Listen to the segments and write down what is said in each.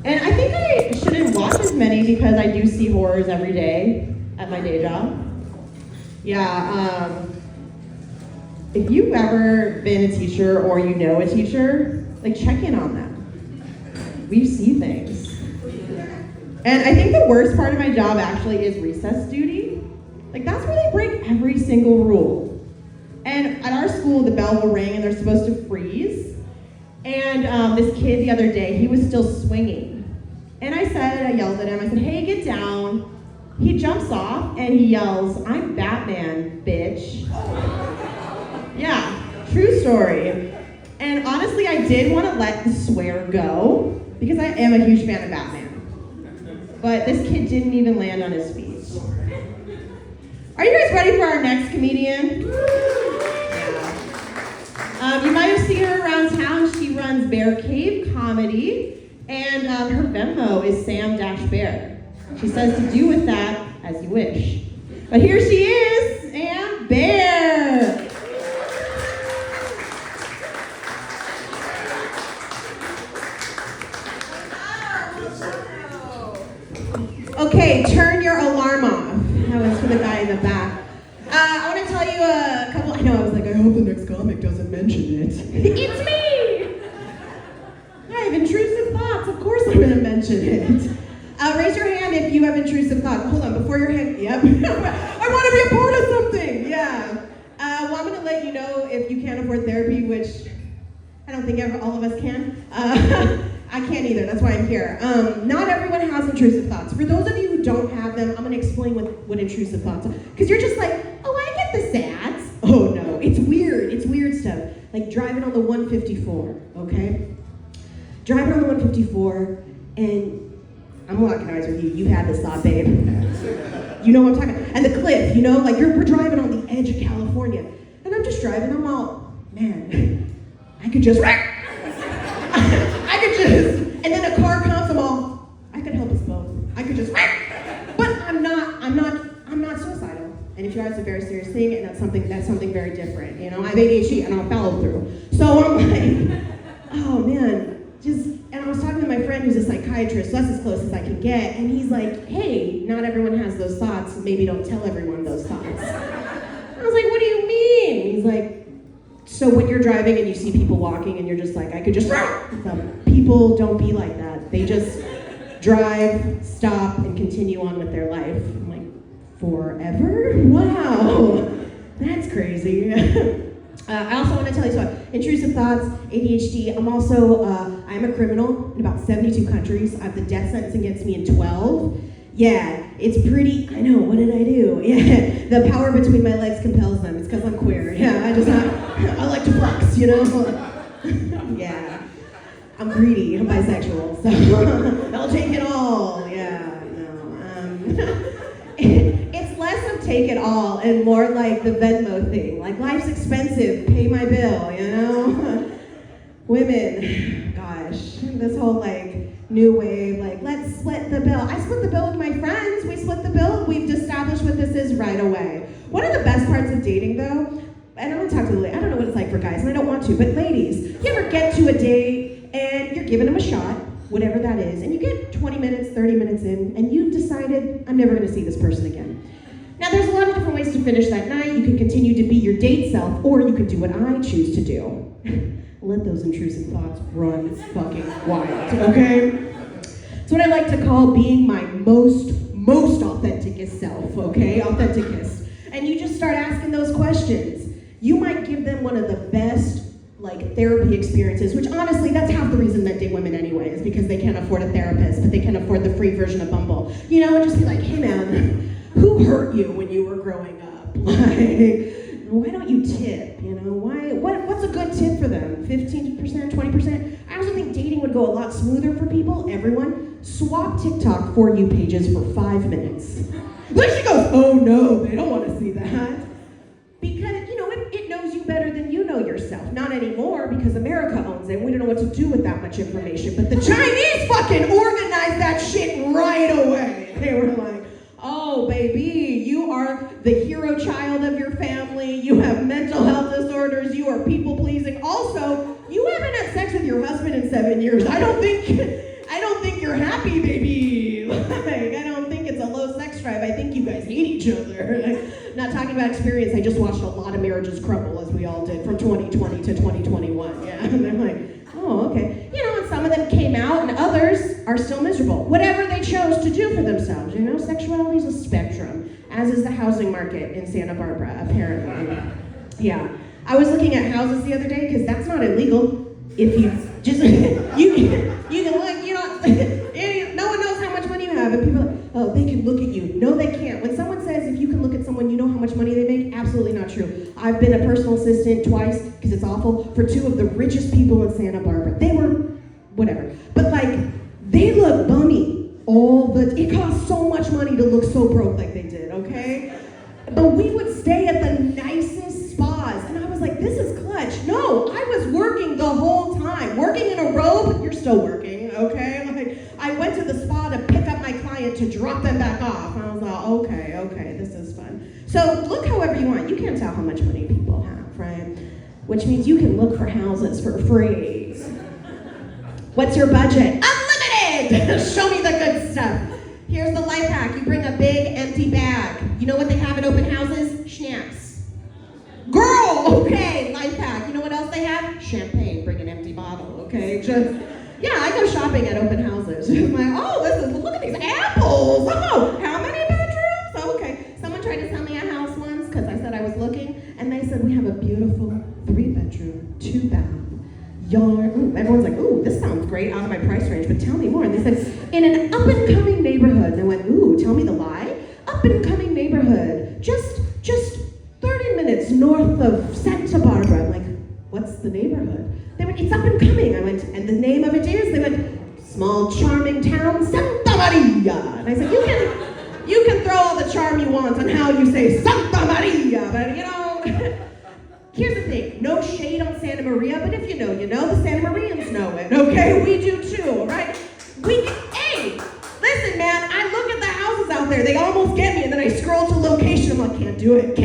And I think I shouldn't watch as many because I do see horrors every day at my day job. Yeah, if you've ever been a teacher or you know a teacher, like check in on them. We see things. And I think the worst part of my job actually is recess duty. Like that's where they break every single rule. And at our school, the bell will ring and they're supposed to freeze. And this kid the other day, he was still swinging. And I yelled at him, I said, hey, get down. He jumps off and he yells, I'm Batman, bitch. Yeah, true story. And honestly, I did want to let the swear go because I am a huge fan of Batman. But this kid didn't even land on his feet. Are you guys ready for our next comedian? You might have seen her around town. She runs Bear Cave Comedy. And her Venmo is Sam-Bear. She says to do with that as you wish. But here she is, Sam Bear. Okay, turn your alarm off. That was for the guy in the back. I want to tell you a couple, I hope the next comic doesn't mention it. It's me! I have intrusive thoughts, of course I'm gonna mention it. Raise your hand if you have intrusive thoughts. Hold on, before your hand, yep. I wanna be a part of something, yeah. Well, I'm gonna let you know if you can't afford therapy, which I don't think all of us can. I can't either, that's why I'm here. Not everyone has intrusive thoughts. For those of you who don't have them, I'm gonna explain what intrusive thoughts are. Because you're just like, oh, I get the sads. Oh no, it's weird stuff. Like driving on the 154, okay? Driving on the 154, and I'm locking eyes with you. You had this thought, babe. You know what I'm talking about. And the cliff, like we're driving on the edge of California. And I'm just driving, I'm all, man, I could just, and then a car comes, I'm all, I could help us both. I could just, but I'm not suicidal. And if you are, it's a very serious thing, and that's something very different. I have ADHD and I'll follow through. So I'm like, oh man. And I was talking to my friend who's a psychiatrist, so that's as close as I can get, and he's like, hey, not everyone has those thoughts, maybe don't tell everyone those thoughts. I was like, what do you mean? He's like, so when you're driving and you see people walking and you're just like, I could just, people don't be like that. They just drive, stop, and continue on with their life. I'm like, forever? Wow, that's crazy. I also want to tell you, so intrusive thoughts, ADHD, I'm a criminal in about 72 countries. I have the death sentence against me in 12. Yeah, it's pretty, I know, what did I do? Yeah, the power between my legs compels them. It's because I'm queer. Yeah, I like to flex, Yeah, I'm greedy, I'm bisexual, so I'll take it all. Yeah, no, it's less of take it all and more like the Venmo thing. Like, life's expensive, pay my bill, Women, gosh, this whole new wave, let's split the bill. I split the bill with my friends. We split the bill. We've established what this is right away. One of the best parts of dating, though, and I want to talk to the ladies. I don't know what it's like for guys, and I don't want to, but ladies, you ever get to a date and you're giving them a shot, whatever that is, and you get 20 minutes, 30 minutes in, and you've decided, I'm never going to see this person again. Now, there's a lot of different ways to finish that night. You can continue to be your date self, or you can do what I choose to do. Let those intrusive thoughts run fucking wild, okay? It's what I like to call being my most authenticest self, okay? Authenticest. And you just start asking those questions. You might give them one of the best therapy experiences, which honestly, that's half the reason men date women anyway, is because they can't afford a therapist, but they can afford the free version of Bumble. And just be like, hey man, who hurt you when you were growing up? Why don't you tip? What's a good tip for them? 15%, 20%? I also think dating would go a lot smoother for people. Everyone, swap TikTok For You pages for 5 minutes. Then she goes, oh no, they don't want to see that. Because, it knows you better than you know yourself. Not anymore, because America owns it. We don't know what to do with that much information. But the Chinese fucking organized that shit right away. They were like, oh, baby, you are the hero child of your family. You have mental health disorders. You are people-pleasing. Also, you haven't had sex with your husband in 7 years. I don't think you're happy, baby. Like, I don't think it's a low sex drive. I think you guys hate each other. Like, not talking about experience. I just watched a lot of marriages crumble, as we all did, from 2020 to 2021. Yeah, and they're like, oh, okay. You know, and some of them came out, and others are still miserable. Whatever they chose to do for themselves. You know, sexuality is a spectrum, as is the housing market in Santa Barbara, apparently. Yeah. I was looking at houses the other day, because that's not illegal. If you just, you can look, you know, no one knows how much money you have, and people are like, oh, they can look at you. No, they can't. When someone says if you can look at someone, you know how much money they make, absolutely not true. I've been a personal assistant twice, because it's awful, for two of the richest people in Santa Barbara. They were, whatever. But like, they look bummy it costs so much money to look so broke like they did, okay? But we would stay at the nicest spas, and I was like, this is clutch. No, I was working the whole time. Working in a robe, you're still working, okay? Like, I went to the spa to pick up my client to drop them back off. And I was like, okay, this is fun. So look however you want. You can't tell how much money people have, right? Which means you can look for houses for free. What's your budget? Unlimited! Show me the good stuff. Here's the life hack. You bring a big, empty bag. You know what they have at open houses? Schnapps. Girl, okay, life hack. You know what else they have? Champagne. Bring an empty bottle, okay? Yeah, I go shopping at open houses. I'm like, oh, look at these apples. Oh, how many bedrooms? Oh, okay. Someone tried to sell me a house once because I said I was looking, and they said, we have a beautiful 3-bedroom, 2-bath. Yard. Everyone's like, ooh, this sounds great, out of my price range, but tell me more. And they said, in an up-and-coming neighborhood. And I went, ooh, tell me the lie. Up-and-coming neighborhood, just 30 minutes north of Santa Barbara. I'm like, what's the neighborhood? They went, it's up-and-coming. I went, and the name of it is? They went, small, charming town, Santa Maria. And I said, you can throw all the charm you want on how you say Santa Maria, but you know, here's the thing, no shade on Santa Maria, but if you know, the Santa Marians know it, okay? We do too, right? Hey, listen, man, I look at the houses out there, they almost get me, and then I scroll to location, I'm like, can't do it.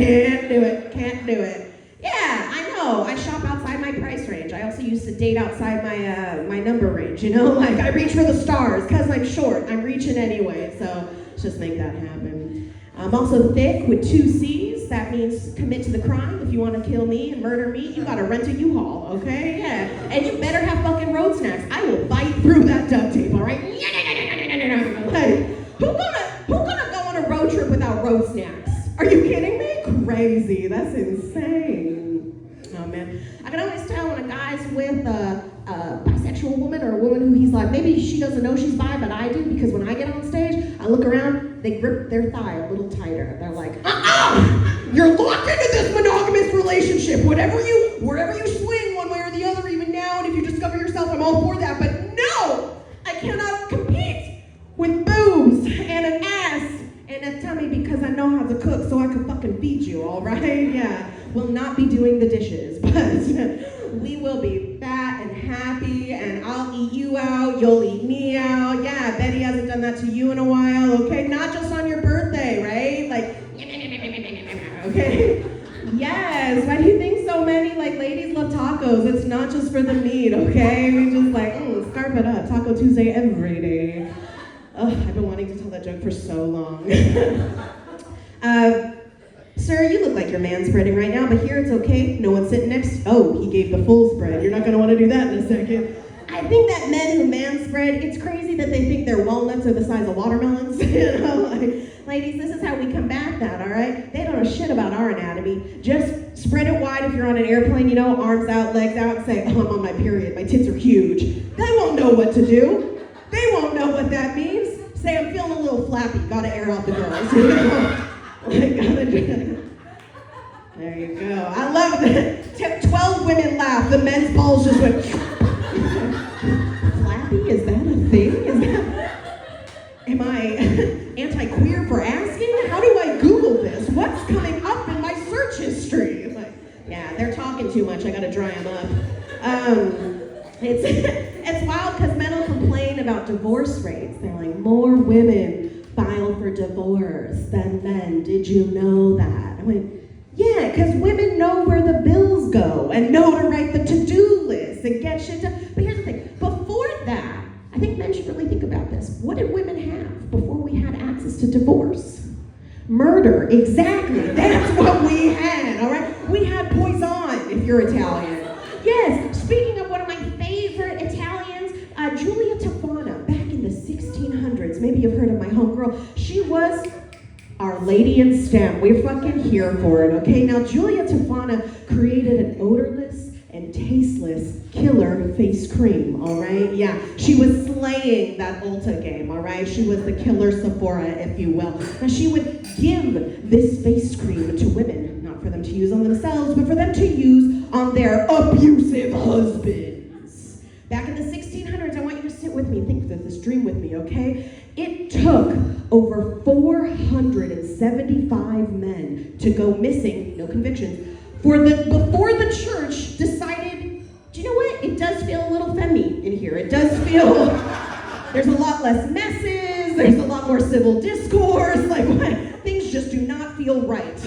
Yeah, I know, I shop outside my price range. I also used to date outside my number range, you know? Like, I reach for the stars, because I'm short, I'm reaching anyway, so let's just make that happen. I'm also thick with 2 C's. That means commit to the crime. If you want to kill me and murder me, you gotta rent a U-Haul, okay? Yeah. And you better have fucking road snacks. I will bite through that duct tape, all right? Hey, who gonna go on a road trip without road snacks? Are you kidding me? Crazy. That's insane. Oh man. I can always tell when a guy's with a bisexual woman or a woman who he's like, maybe she doesn't know she's bi, but I do, because when I get on stage, I look around, they grip their thigh a little tighter. They're like, you're locked into this monogamous relationship. Wherever you swing one way or the other, even now, and if you discover yourself, I'm all for that, but no! I cannot compete with boobs and an ass and a tummy because I know how to cook, so I can fucking feed you, all right? Yeah, we'll not be doing the dishes, but we will be fat and happy, and I'll eat you out, you'll eat me out. Yeah, Betty hasn't done that to you in a while, okay? Not just on your birthday, right? Like, okay? Yes, why do you think so many, ladies love tacos? It's not just for the meat, okay? We just scarf it up. Taco Tuesday every day. Ugh, I've been wanting to tell that joke for so long. Sir, you look like you're man-spreading right now, but here it's okay. No one's sitting next. Oh, he gave the full spread. You're not going to want to do that in a second. I think that men who man-spread, it's crazy that they think their walnuts are the size of watermelons. You know, ladies, this is how we combat that, all right? They don't know shit about our anatomy. Just spread it wide if you're on an airplane, arms out, legs out, and say, oh, I'm on my period. My tits are huge. They won't know what to do. They won't know what that means. Say, I'm feeling a little flappy. Gotta air out the girls. There you go. I love that. 12 women laughed. The men's balls just went. Flappy? Is that a thing? Am I anti-queer for asking? How do I Google this? What's coming up in my search history? Yeah, they're talking too much. I gotta dry them up. It's wild because men will complain about divorce rates. They're like, more women file for divorce than men. Did you know that? I went, yeah, because women know where the bills go and know to write the to-do list and get shit done. But here's the thing, before that, I I think men should really think about this. What did women have before we had access to divorce? Murder, exactly. That's what we had, all right? We had poison, if you're Italian. Yes, speaking of one of my favorite Italians, Julia Tofana, back in the 1600s. Maybe you've heard of my homegirl. She was Our Lady in STEM. We're fucking here for it, okay? Now, Julia Tofana created an odorless and tasteless killer face cream, all right? Yeah, she was slaying that Ulta game, all right? She was the killer Sephora, if you will. Now, she would give this face cream to women, not for them to use on themselves, but for them to use on their abusive husbands. Back in the 1600s, I want you to sit with me, think of this dream with me, okay? It took over 475 men to go missing, no convictions, before the church decided, do you know what? It does feel a little femmy in here. It does feel, there's a lot less messes, there's a lot more civil discourse, like what? Things just do not feel right.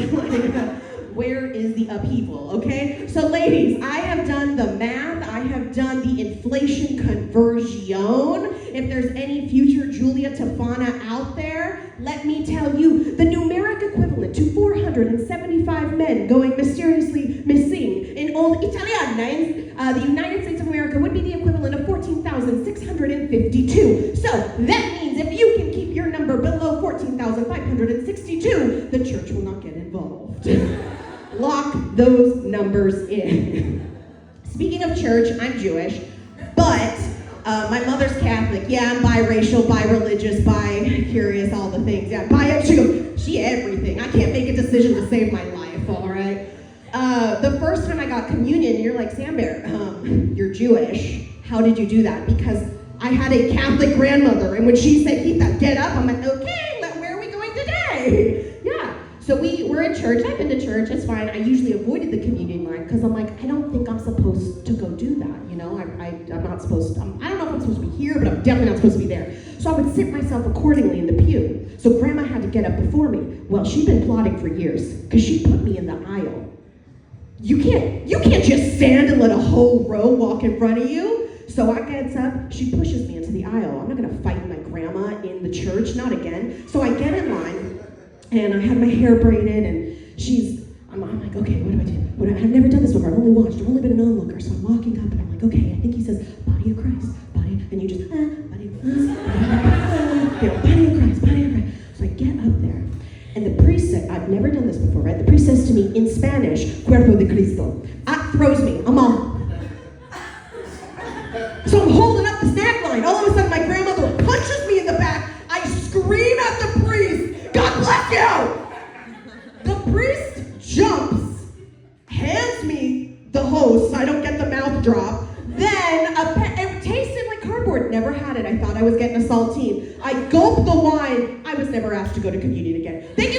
Where is the upheaval, okay? So ladies, I have done the math, I have done the inflation conversion. If there's any future Julia Tofana out there, let me tell you, the numeric equivalent to 475 men going mysteriously missing in old Italiana, the United States of America, would be the equivalent of 14,652. So that means if you can keep your number below 14,562, the church will not get involved. Lock those numbers in. Speaking of church, I'm Jewish, but my mother's Catholic. Yeah, I'm biracial, bi-religious, bi-curious, all the things. Yeah, she everything. I can't make a decision to save my life, all right? The first time I got communion, you're like, Sam Bear, you're Jewish. How did you do that? Because I had a Catholic grandmother, and when she said, Geeta, get up, I'm like, okay, where are we going today? Yeah. So we're in church. I've been to church, it's fine. I usually avoided the communion line because I'm like, I don't think I'm supposed to go do that, you know? I'm not supposed to, I don't know if I'm supposed to be here, but I'm definitely not supposed to be there. So I would sit myself accordingly in the pew. So grandma had to get up before me. Well, she'd been plotting for years because she put me in the aisle. You can't just stand and let a whole row walk in front of you. So I gets up, she pushes me into the aisle. I'm not gonna fight my grandma in the church, not again. So I get in line, and I had my hair braided, and I'm like, okay, what do I do? I've never done this before, I've only watched, I've only been an onlooker, so I'm walking up, and I'm like, okay, I think he says, body of Christ, and you just, body of Christ. So I get up there, and the priest said, I've never done this before, right? The priest says to me in Spanish, Cuerpo de Cristo. Throws me, I'm on. So I'm holding up the snack line. All of a sudden, my grandmother punches me in the back. I scream at the priest, God bless you! The priest jumps, hands me the hose so I don't get the mouth drop. Then it tasted like cardboard. Never had it. I thought I was getting a saltine. I gulped the wine. I was never asked to go to communion again. They